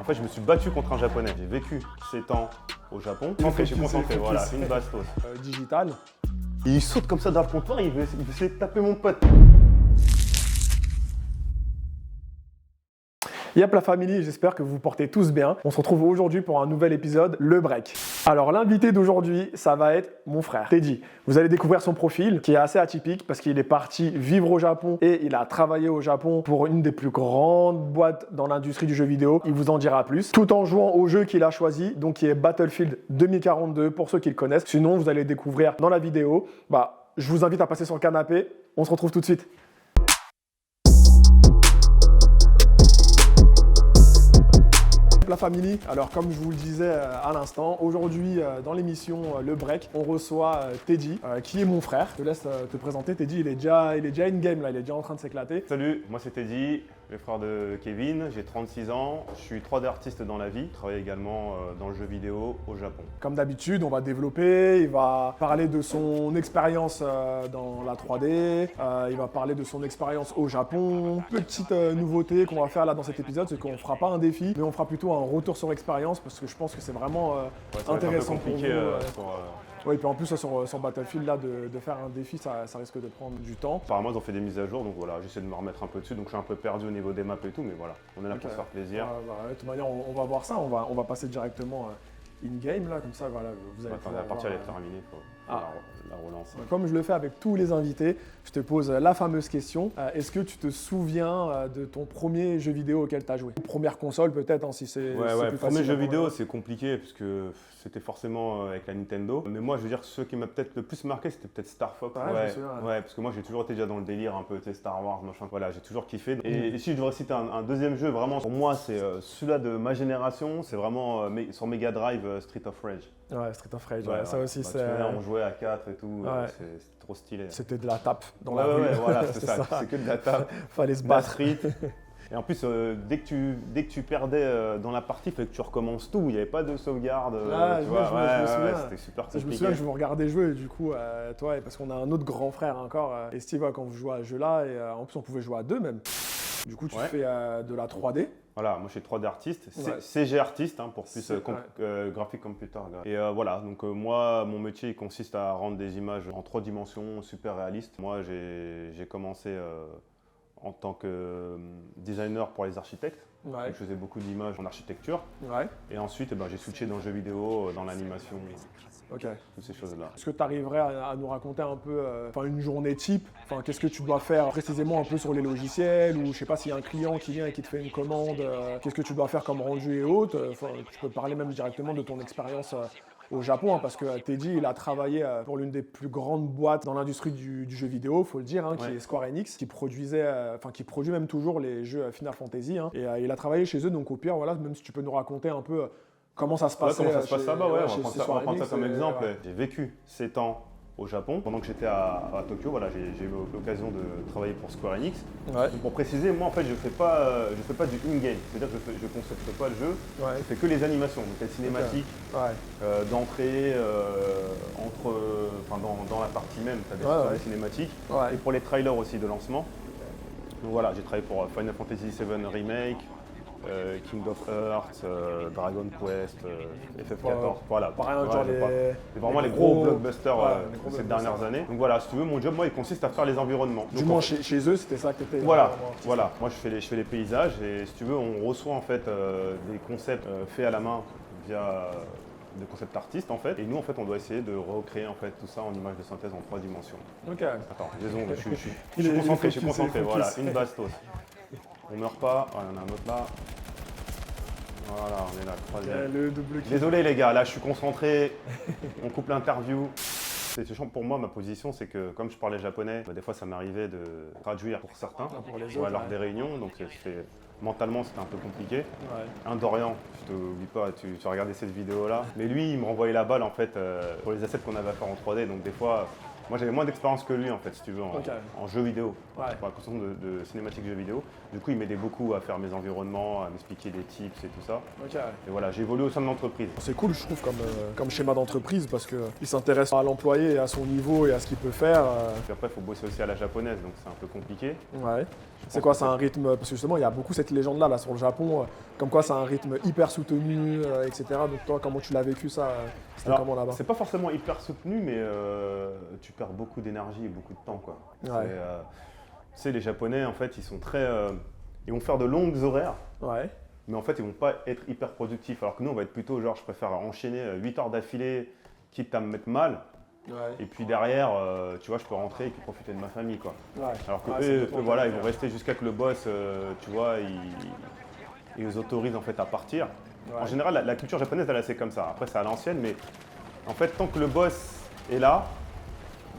fait, je me suis battu contre un japonais. J'ai vécu 7 ans au Japon. Je suis concentré, voilà, une bastos. Digital. Il saute comme ça dans le comptoir, il veut essayer de taper mon pote. Yep la famille, j'espère que vous vous portez tous bien. On se retrouve aujourd'hui pour un nouvel épisode, le break. Alors l'invité d'aujourd'hui, ça va être mon frère, Teddy. Vous allez découvrir son profil qui est assez atypique parce qu'il est parti vivre au Japon et il a travaillé au Japon pour une des plus grandes boîtes dans l'industrie du jeu vidéo. Il vous en dira plus. Tout en jouant au jeu qu'il a choisi, donc qui est Battlefield 2042 pour ceux qui le connaissent. Sinon, vous allez le découvrir dans la vidéo. Je vous invite à passer sur le canapé. On se retrouve tout de suite. La famille, alors comme je vous le disais à l'instant, aujourd'hui dans l'émission Le Break, on reçoit Teddy, qui est mon frère. Je te laisse te présenter. Teddy, il est déjà in-game là, il est déjà en train de s'éclater. Salut, moi c'est Teddy, le frère de Kevin, j'ai 36 ans, je suis 3D artiste dans la vie, je travaille également dans le jeu vidéo au Japon. Comme d'habitude, on va développer, il va parler de son expérience dans la 3D, il va parler de son expérience au Japon. Petite nouveauté qu'on va faire là dans cet épisode, c'est qu'on ne fera pas un défi, mais on fera plutôt un retour sur expérience parce que je pense que c'est vraiment intéressant pour vous. Oui, et puis en plus sur Battlefield, là, de faire un défi, ça risque de prendre du temps. Apparemment, ils ont fait des mises à jour, donc voilà, j'essaie de me remettre un peu dessus, donc je suis un peu perdu au niveau des maps et tout, mais voilà, on est là pour se faire plaisir. De toute manière, on va voir ça, on va passer directement in-game, là, comme ça, voilà, vous allez la partie elle est terminée, il faut la relancer. Comme je le fais avec tous les invités, je te pose la fameuse question. Est-ce que tu te souviens de ton premier jeu vidéo auquel tu as joué? Première console peut-être, hein, si c'est plus premier jeu vidéo, c'est compliqué, puisque c'était forcément avec la Nintendo. Mais moi, je veux dire, ce qui m'a peut-être le plus marqué, c'était peut-être Star Fox. Ouais, parce que moi, j'ai toujours été déjà dans le délire un peu, tu sais, Star Wars, machin. Voilà, j'ai toujours kiffé. Et si je devrais citer un deuxième jeu, vraiment, pour moi, c'est celui-là de ma génération, c'est vraiment sur Mega Drive, Street of Rage. Ouais, Street of Rage, ça aussi, c'est... On jouait à 4 et tout, c'est trop stylé. C'était de la tape dans la rue. Ouais, voilà, c'est ça, c'est que de la tape. Fallait se battre. Et en plus, dès que tu perdais dans la partie, il fallait que tu recommences tout. Il n'y avait pas de sauvegarde. Je me souviens. C'était super compliqué. Je me souviens que je vous regardais jouer, du coup, toi, parce qu'on a un autre grand frère encore, et Steve, quand vous jouez à ce jeu-là, et en plus, on pouvait jouer à deux même. Du coup, tu fais de la 3D. Voilà, moi je suis 3D artiste, CG artiste pour plus graphique computer. Et voilà, donc moi mon métier il consiste à rendre des images en 3 dimensions super réalistes. Moi j'ai commencé en tant que designer pour les architectes. Donc, je faisais beaucoup d'images en architecture. Et ensuite j'ai switché dans le jeu vidéo, dans l'animation. Toutes ces choses-là. Est-ce que tu arriverais à nous raconter un peu une journée type? Qu'est-ce que tu dois faire précisément un peu sur les logiciels? Ou je sais pas s'il y a un client qui vient et qui te fait une commande, qu'est-ce que tu dois faire comme rendu et autres? Tu peux parler même directement de ton expérience au Japon, parce que Teddy, il a travaillé pour l'une des plus grandes boîtes dans l'industrie du jeu vidéo, faut le dire, qui est Square Enix, qui produit même toujours les jeux Final Fantasy. Et il a travaillé chez eux, donc au pire, voilà, même si tu peux nous raconter un peu comment ça se passe là-bas, on va prendre ça comme exemple. J'ai vécu 7 ans au Japon. Pendant que j'étais à Tokyo, voilà, j'ai eu l'occasion de travailler pour Square Enix. Donc pour préciser, moi en fait je fais pas du in-game, c'est-à-dire que je ne concepte pas le jeu, je fais que les animations, donc les cinématiques d'entrée, dans la partie même, tu as des cinématiques, et pour les trailers aussi de lancement. Donc voilà, j'ai travaillé pour Final Fantasy VII Remake, King of Hearts, Dragon Quest, FF14, voilà. C'est vraiment les gros blockbusters de ces dernières années. Donc voilà, si tu veux, mon job, moi, il consiste à faire les environnements. Du moins chez eux, c'était ça que tu étais. Voilà. Moi, je fais les paysages et si tu veux, on reçoit en fait des concepts faits à la main via des concepts artistes en fait. Et nous, en fait, on doit essayer de recréer en fait tout ça en image de synthèse en 3 dimensions. Attends, désolé, je suis concentré, voilà, une bastos. On meurt pas, il y en a un autre là. Voilà, on est là, troisième. Désolé les gars, là je suis concentré, on coupe l'interview. Pour moi, ma position, c'est que comme je parlais japonais, des fois ça m'arrivait de traduire pour certains, lors des réunions, donc mentalement c'était un peu compliqué. Un Dorian, je t'oublie pas, tu regardais cette vidéo là, mais lui il me renvoyait la balle en fait pour les assets qu'on avait à faire en 3D, donc des fois Moi, j'avais moins d'expérience que lui, en fait, si tu veux, Ok. en jeu vidéo. Ouais. Pour la question de cinématique jeux vidéo. Du coup, il m'aidait beaucoup à faire mes environnements, à m'expliquer des tips et tout ça. Ok. Et voilà, j'ai évolué au sein de l'entreprise. C'est cool, je trouve, comme schéma d'entreprise parce qu'il s'intéresse à l'employé et à son niveau et à ce qu'il peut faire. Puis après, il faut bosser aussi à la japonaise, donc c'est un peu compliqué. Ouais. C'est quoi, c'est un rythme. Parce que justement, il y a beaucoup cette légende-là là, sur le Japon, comme quoi c'est un rythme hyper soutenu, etc. Donc, toi, comment tu l'as vécu ça C'était Alors, comment là-bas c'est pas forcément hyper soutenu, mais tu perds beaucoup d'énergie et beaucoup de temps, quoi. Ouais. Tu sais, les Japonais, en fait, ils sont très. Ils vont faire de longues horaires, Ouais. mais en fait, ils vont pas être hyper productifs. Alors que nous, on va être plutôt genre, je préfère enchaîner 8 heures d'affilée, quitte à me mettre mal. Ouais. Et puis derrière, tu vois, je peux rentrer et puis profiter de ma famille, quoi. Ouais. Alors que Ouais, c'est eux, complètement voilà, ils différent. vont rester jusqu'à que le boss, tu vois, ils les autorisent en fait à partir. Ouais. En général, la culture japonaise, elle est assez comme ça. Après, c'est à l'ancienne, mais en fait, tant que le boss est là,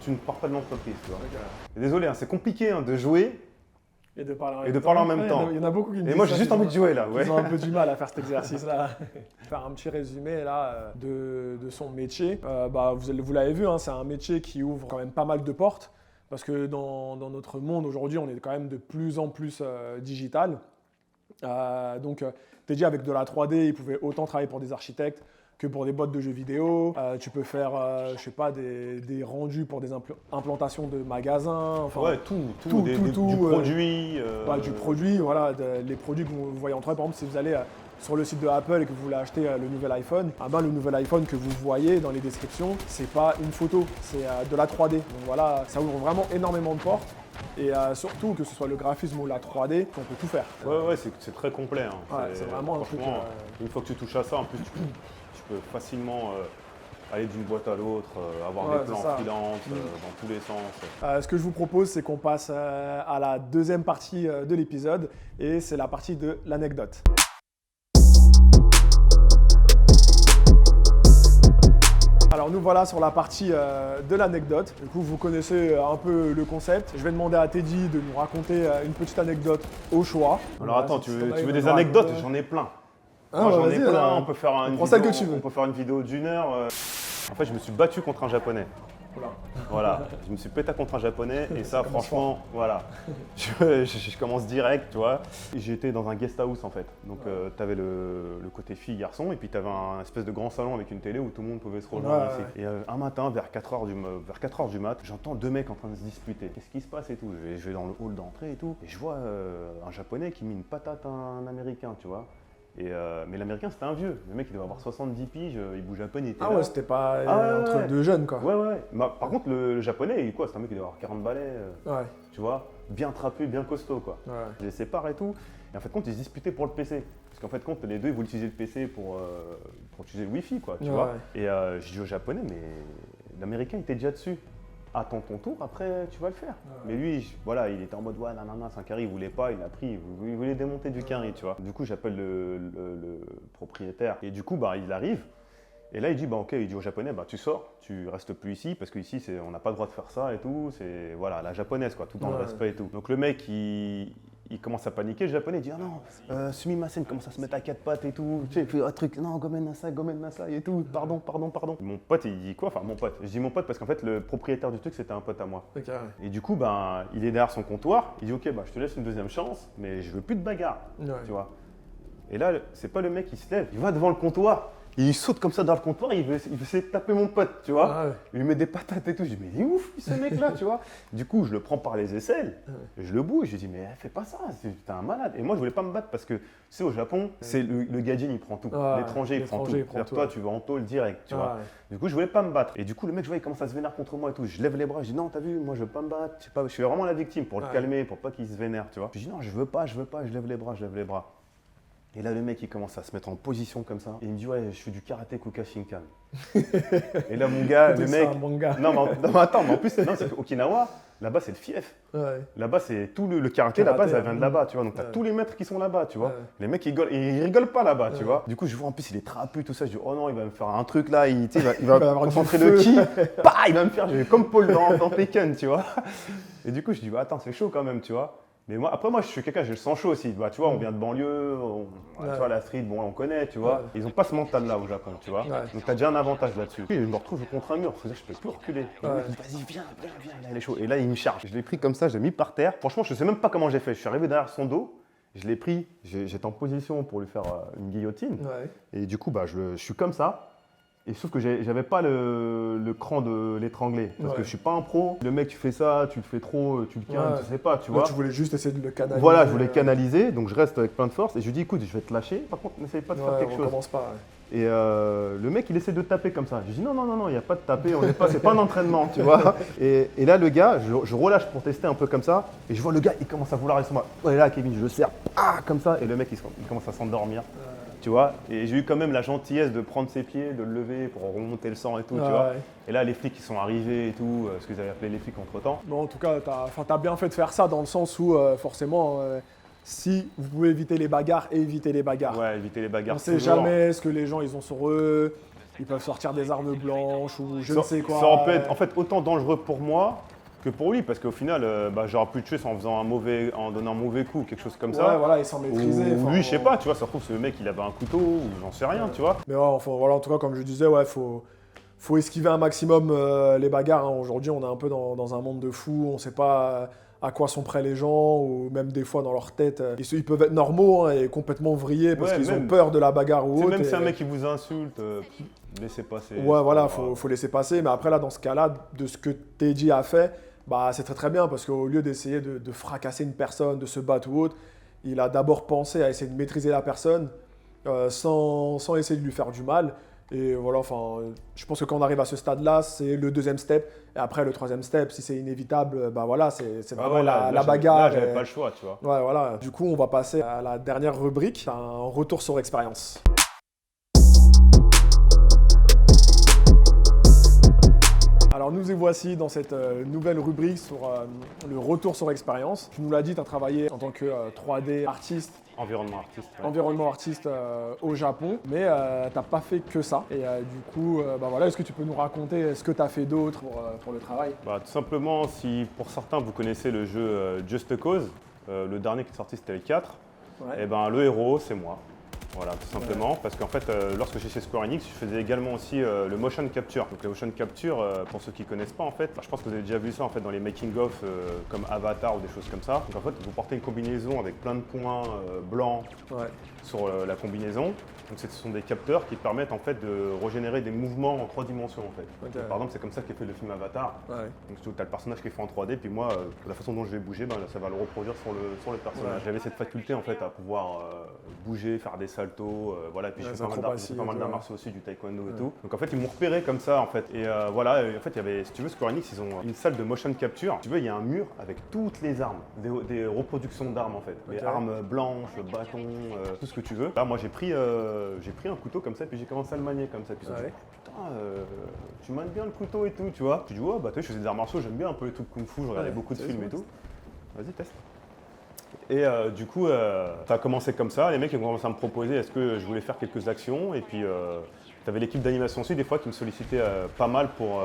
tu ne pars pas de l'entreprise, tu vois. Ok. Et désolé, hein, c'est compliqué hein, de jouer. Et de parler en Et de parler en même Ouais, temps. Il y en a beaucoup qui me Et disent moi, ça, j'ai juste qu'ils envie ont- de jouer là, ouais. Ils ont un peu du mal à faire cet exercice-là. Faire un petit résumé là de son métier. Vous l'avez vu, hein, c'est un métier qui ouvre quand même pas mal de portes. Parce que dans notre monde aujourd'hui, on est quand même de plus en plus digital. T'es dit avec de la 3D, ils pouvaient autant travailler pour des architectes que pour des boîtes de jeux vidéo. Tu peux faire, je sais pas, des rendus pour des implantations de magasins. Enfin, Ouais, tout, tout, du tout, produit. du produit, voilà, les produits que vous voyez en 3D. Par exemple, si vous allez sur le site de Apple et que vous voulez acheter le nouvel iPhone, le nouvel iPhone que vous voyez dans les descriptions, c'est pas une photo, c'est de la 3D. Donc voilà, ça ouvre vraiment énormément de portes. Et surtout, que ce soit le graphisme ou la 3D, on peut tout faire. Ouais, c'est très complet. Hein. Ouais, c'est vraiment un truc, franchement, une fois que tu touches à ça, en plus, tu peux facilement aller d'une boîte à l'autre, avoir Ouais, des plans c'est ça. freelance dans tous les sens. Ce que je vous propose, c'est qu'on passe à la deuxième partie de l'épisode, et c'est la partie de l'anecdote. Alors nous voilà sur la partie de l'anecdote. Du coup, vous connaissez un peu le concept. Je vais demander à Teddy de nous raconter une petite anecdote au choix. Alors Voilà, attends, si tu t'en as veux une des à nous anecdotes? raconter. J'en ai plein. Ah, Moi, bah, j'en ai vas-y, plein, on peut faire une prends vidéo, celle que tu veux. on peut faire une vidéo d'1 heure. En fait, je me suis battu contre un japonais. Voilà. Voilà, je me suis pété contre un japonais et ça, franchement, voilà. Je commence direct, tu vois. J'étais dans un guest house en fait. Donc, tu avais le côté fille-garçon et puis tu avais un espèce de grand salon avec une télé où tout le monde pouvait se rejoindre Ouais, ici. Et un matin, vers 4h du mat, j'entends deux mecs en train de se disputer. Qu'est-ce qui se passe et tout? Je vais dans le hall d'entrée et tout. Et je vois un japonais qui met une patate à un américain, tu vois. Mais l'américain, c'était un vieux. Le mec, il devait avoir 70 piges, il bouge à peine, il était Ah là. ouais, c'était pas Ah, entre ouais. deux jeunes quoi. Ouais. Par contre, le japonais, il est quoi? C'est un mec qui doit avoir 40 balais, Ouais. tu vois, bien trapu, bien costaud, quoi. Ouais. Je les sépare et tout. Et en fait, compte, ils se disputaient pour le PC. Parce qu'en fait, compte, les deux, ils voulaient utiliser le PC pour utiliser le Wi-Fi, quoi, tu Ouais. vois. Et je dis au japonais, mais l'américain, il était déjà dessus. Attends ton tour, après tu vas le faire. Mais lui, voilà, il était en mode ouais, nanana, c'est un carré, il voulait pas, il l'a pris, il voulait démonter du carré, tu vois. Du coup, j'appelle le propriétaire et du coup, il arrive. Et là, il dit, ok, il dit au japonais, tu sors, tu restes plus ici, parce qu'ici, on n'a pas le droit de faire ça et tout, c'est, voilà, la japonaise, quoi, tout dans le respect et tout. Donc le mec, il commence à paniquer, le japonais, il dit, ah non, sumimasen, commence à se mettre à quatre pattes et tout, tu sais, il fait un truc, non, gomen nasai et tout, pardon. Mon pote, il dit quoi? Enfin, mon pote, je dis mon pote parce qu'en fait, le propriétaire du truc, c'était un pote à moi. Ok. Et du coup, il est derrière son comptoir, il dit, ok, je te laisse une deuxième chance, mais je veux plus de bagarre, Ouais. tu vois. Et là, c'est pas le mec qui se lève, il va devant le comptoir. Il saute comme ça dans le comptoir, il veut essayer de taper mon pote, tu vois. Ah ouais. Il lui met des patates et tout. Je dis, mais il est ouf, ce mec-là, tu vois. Du coup, je le prends par les aisselles, je le bouge, je dis, mais fais pas ça, t'es un malade. Et moi, je voulais pas me battre parce que, tu sais, au Japon, c'est le gaijin, il prend tout. Ouais, L'étranger, il prend tout. l'étranger, il prend C'est-à-dire, tout, toi, ouais. tu vas en tôle direct, tu Ouais. vois. Du coup, je voulais pas me battre. Et du coup, le mec, je vois, il commence à se vénérer contre moi et tout. Je lève les bras, je dis, non, t'as vu, moi, je veux pas me battre. Je suis vraiment la victime pour le calmer, pour pas qu'il se vénère, tu vois. Je dis, non, je veux pas, je lève les bras. Et là, le mec, il commence à se mettre en position comme ça. Et il me dit, ouais, je fais du karaté Kukashinkan. Et là, mon gars, le C'est mec. un manga. Non, mais attends, mais en plus, non, c'est qu'Okinawa, là-bas, c'est le fief. Ouais. Là-bas, c'est tout le karaté, là-bas, ça vient de là-bas, tu vois. Donc, t'as Ouais. tous les maîtres qui sont là-bas, tu vois. Ouais. Les mecs, ils rigolent pas là-bas, tu Ouais. vois. Du coup, je vois en plus, il est trapu, tout ça. Je dis, oh non, il va me faire un truc là, il va Il va avoir du concentrer feu. le ki. Il va me faire comme Paul dans Tekken, tu vois. Et du coup, je dis, attends, c'est chaud quand même, tu vois. Mais moi, après, moi, je suis quelqu'un, j'ai le sang chaud aussi. Bah, tu vois, on vient de banlieue, Ouais. tu vois, la street, bon, on connaît, tu vois. Ouais. Ils n'ont pas ce mental-là au Japon, tu vois. Ouais. Donc, tu as déjà un avantage là-dessus. Puis, je me retrouve contre un mur, c'est-à-dire que je peux plus reculer. Et le Ouais. mec, il dit, vas-y, viens, il est chaud. Et là, il me charge. Je l'ai pris comme ça, je l'ai mis par terre. Franchement, je sais même pas comment j'ai fait. Je suis arrivé derrière son dos, je l'ai pris, j'étais en position pour lui faire une guillotine. Ouais. Et du coup, bah, je suis comme ça. Et sauf que j'avais pas le cran de l'étrangler. Parce que je suis pas un pro. Le mec, tu fais ça, tu le fais trop, tu le cannes, Ouais. tu sais pas, tu Ouais, vois. tu voulais juste essayer de le canaliser. Voilà, je voulais canaliser, donc je reste avec plein de force. Et je lui dis, écoute, je vais te lâcher. Par contre, n'essaye pas de faire quelque on chose. commence pas. Ouais. Et le mec, il essaie de taper comme ça. Je dis, non, il n'y a pas de taper, c'est pas un entraînement, tu vois. Et là, le gars, je relâche pour tester un peu comme ça. Et je vois le gars, il commence à vouloir rester sur moi. Ouais, là, Kevin, je le serre, comme ça. Et le mec, il commence à s'endormir. Tu vois, et j'ai eu quand même la gentillesse de prendre ses pieds, de le lever pour remonter le sang et tout, tu vois. Ouais. Et là, les flics, ils sont arrivés et tout, parce qu'ils avaient appelé les flics entre-temps. Non, en tout cas, t'as bien fait de faire ça dans le sens où, forcément, si vous pouvez éviter les bagarres, évitez les bagarres. Ouais, éviter les bagarres. On sait jamais ce que les gens ils ont sur eux. Ils peuvent sortir des armes blanches ou je ne sais quoi. Ça peut être en fait autant dangereux pour moi que pour lui, parce qu'au final, j'aurais pu le tuer en donnant un mauvais coup, quelque chose comme ça. Ouais, voilà, ils s'en maîtrisaient. Ou lui, je sais pas, tu vois, ça se trouve, ce mec, il avait un couteau, ou j'en sais rien, tu vois. Mais ouais, enfin, voilà, en tout cas, comme je disais, ouais, faut esquiver un maximum les bagarres. Hein. Aujourd'hui, on est un peu dans un monde de fous. On sait pas à quoi sont prêts les gens, ou même des fois dans leur tête. Ils peuvent être normaux hein, et complètement vrillés parce qu'ils ont peur de la bagarre ou autre. Même si un mec qui vous insulte, laissez passer. Ouais, voilà, faut laisser passer. Mais après, là, dans ce cas-là, de ce que Teddy a fait, bah, c'est très très bien parce qu'au lieu d'essayer de fracasser une personne, de se battre ou autre, il a d'abord pensé à essayer de maîtriser la personne sans essayer de lui faire du mal. Et voilà, enfin, je pense que quand on arrive à ce stade-là, c'est le deuxième step. Et après, le troisième step, si c'est inévitable, bah voilà, c'est vraiment la bagarre. Là, j'avais pas le choix, tu vois. Ouais, voilà. Du coup, on va passer à la dernière rubrique, un retour sur expérience. Alors nous y voici dans cette nouvelle rubrique sur le retour sur expérience. Tu nous l'as dit, tu as travaillé en tant que 3D artiste. Environnement artiste. Ouais. Environnement artiste au Japon, mais tu n'as pas fait que ça. Et du coup, bah voilà, est-ce que tu peux nous raconter ce que tu as fait d'autre pour le travail? Tout simplement, si pour certains vous connaissez le jeu Just Cause, le dernier qui est sorti c'était le 4, Ouais. et ben le héros c'est moi. Voilà, tout simplement, parce qu'en fait, lorsque j'étais chez Square Enix, je faisais également aussi le motion capture. Donc le motion capture, pour ceux qui ne connaissent pas, en fait, je pense que vous avez déjà vu ça en fait dans les making-of comme Avatar ou des choses comme ça. Donc en fait, vous portez une combinaison avec plein de points blancs Ouais. sur la combinaison. Donc ce sont des capteurs qui permettent en fait de régénérer des mouvements en 3 dimensions en fait. Ok. Donc, par exemple, c'est comme ça qu'est fait le film Avatar. Ouais. Donc tu as le personnage qui est fait en 3D, puis moi, la façon dont je vais bouger, ça va le reproduire sur le personnage. Ouais. J'avais cette faculté en fait à pouvoir bouger, faire des saltos, voilà. Puis Ouais, j'ai fait pas mal d'arts martiaux aussi, du taekwondo et Ouais. tout. Donc en fait, ils m'ont repéré comme ça en fait. Et voilà, en fait, il y avait, si tu veux, Square Enix, ils ont une salle de motion capture. Si tu veux, il y a un mur avec toutes les armes, des reproductions d'armes en fait. Les armes blanches, bâtons, tout ce que tu veux. Là, moi, j'ai pris un couteau comme ça, puis j'ai commencé à le manier comme ça. Puis ils ont dit, putain, tu manies bien le couteau et tout, tu vois. Je dis, ouais, bah tu sais, je faisais des arts martiaux, j'aime bien un peu les trucs kung fu, je regardais beaucoup de films et tout. Vas-y, teste. Et du coup, ça a commencé comme ça. Les mecs ils ont commencé à me proposer est-ce que je voulais faire quelques actions. Et puis, tu avais l'équipe d'animation aussi, des fois, qui me sollicitait pas mal pour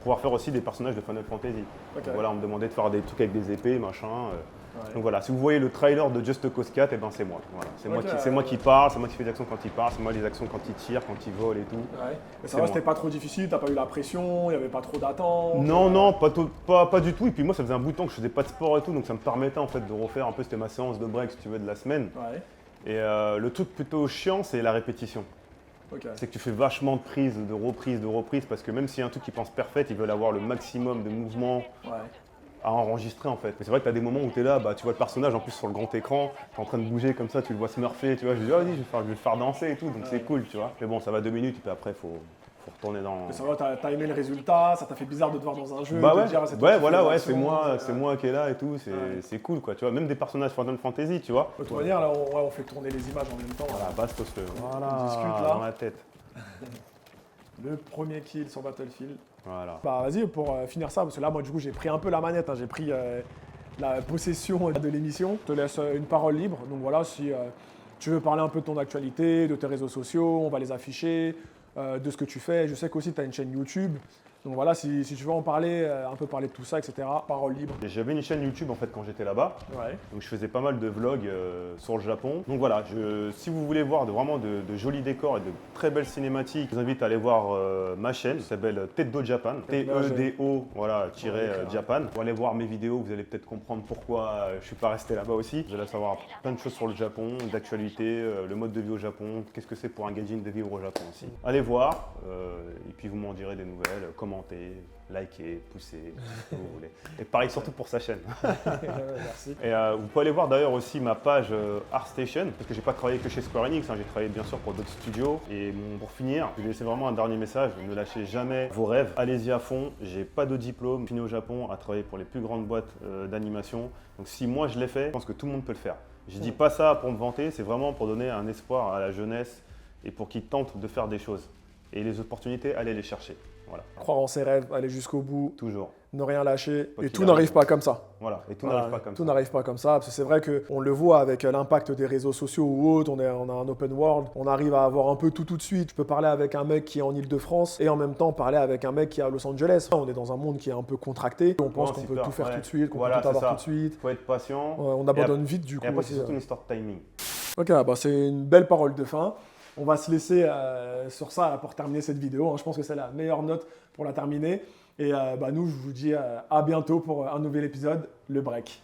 pouvoir faire aussi des personnages de Final Fantasy. Ok. Donc, voilà, on me demandait de faire des trucs avec des épées, machin. Ouais. Donc voilà, si vous voyez le trailer de Just Cause 4, et ben c'est moi. Voilà. C'est Ok, moi qui parle, c'est moi qui fais des actions quand il parle, c'est moi les actions quand il tire, quand il vole et tout. Ouais. Mais ça C'est va, moi. c'était pas trop difficile, t'as pas eu la pression, il n'y avait pas trop d'attente. Non, pas du tout. Et puis moi, ça faisait un bout de temps que je faisais pas de sport et tout, donc ça me permettait en fait de refaire un peu, c'était ma séance de break si tu veux de la semaine. Ouais. Et le truc plutôt chiant, c'est la répétition. Ok. C'est que tu fais vachement de prises, de reprises, parce que même s'il y a un truc qui pense parfait, ils veulent avoir le maximum de mouvements Ouais. à enregistrer en fait. Mais c'est vrai que tu as des moments où tu es là, tu vois le personnage en plus sur le grand écran, tu es en train de bouger comme ça, tu le vois smurfer, tu vois. Je dis, vas-y, je vais le faire danser et tout, donc c'est cool, tu vois. Mais bon, ça va 2 minutes, et puis après, il faut retourner dans. Mais ça va, t'as aimé le résultat, ça t'a fait bizarre de te voir dans un jeu, Bah de ouais, te dire, c'est toi qui fais les c'est actions, moi qui est là et tout, c'est cool quoi, tu vois. Même des personnages Final Fantasy, tu vois. De toute manière, là, on fait tourner les images en même temps. Voilà, bastos-le. Voilà, On discute, là. dans la tête. Le premier kill sur Battlefield. Voilà. Bah vas-y, pour finir ça, parce que là, moi, du coup, j'ai pris un peu la manette, hein, j'ai pris la possession de l'émission. Je te laisse une parole libre. Donc voilà, si tu veux parler un peu de ton actualité, de tes réseaux sociaux, on va les afficher, de ce que tu fais. Je sais qu'aussi, tu as une chaîne YouTube. Donc voilà, si tu veux en parler, un peu parler de tout ça, etc. Parole libre. Et j'avais une chaîne YouTube en fait quand j'étais là-bas. Ouais. Donc je faisais pas mal de vlogs sur le Japon. Donc voilà, si vous voulez voir vraiment de jolis décors et de très belles cinématiques, je vous invite à aller voir ma chaîne qui s'appelle Teddo Japan. T-E-D-O, voilà, Japan. Pour aller voir mes vidéos, vous allez peut-être comprendre pourquoi je suis pas resté là-bas aussi. Vous allez savoir plein de choses sur le Japon, d'actualité, le mode de vie au Japon, qu'est-ce que c'est pour un gaijin de vivre au Japon aussi. Allez voir, et puis vous m'en direz des nouvelles, commentez, likez, poussez, ce que vous voulez. Et pareil surtout pour sa chaîne. Merci. Et vous pouvez aller voir d'ailleurs aussi ma page ArtStation, parce que j'ai pas travaillé que chez Square Enix, j'ai travaillé bien sûr pour d'autres studios. Et pour finir, je vais laisser vraiment un dernier message, ne lâchez jamais vos rêves, allez-y à fond. J'ai pas de diplôme, fini au Japon, à travailler pour les plus grandes boîtes d'animation. Donc si moi je l'ai fait, je pense que tout le monde peut le faire. Je dis pas ça pour me vanter, c'est vraiment pour donner un espoir à la jeunesse et pour qu'ils tentent de faire des choses. Et les opportunités, allez les chercher. Voilà. Croire en ses rêves, aller jusqu'au bout. Toujours. Ne rien lâcher. Quoi Et qu'il tout n'arrive arrive. pas comme ça. Voilà, et tout Voilà, n'arrive pas comme tout ça. n'arrive pas comme ça, parce que c'est vrai qu'on le voit avec l'impact des réseaux sociaux ou autres, on a un open world, on arrive à avoir un peu tout de suite. Je peux parler avec un mec qui est en Île-de-France et en même temps parler avec un mec qui est à Los Angeles. On est dans un monde qui est un peu contracté, on pense qu'on peut tout faire tout de suite, qu'on Voilà, peut tout avoir c'est ça. tout de suite. Faut être patient. On abandonne vite du coup. Et après, aussi, c'est surtout une histoire de timing. Ok, bah c'est une belle parole de fin. On va se laisser sur ça pour terminer cette vidéo. Hein. Je pense que c'est la meilleure note pour la terminer. Et nous, je vous dis à bientôt pour un nouvel épisode, le break.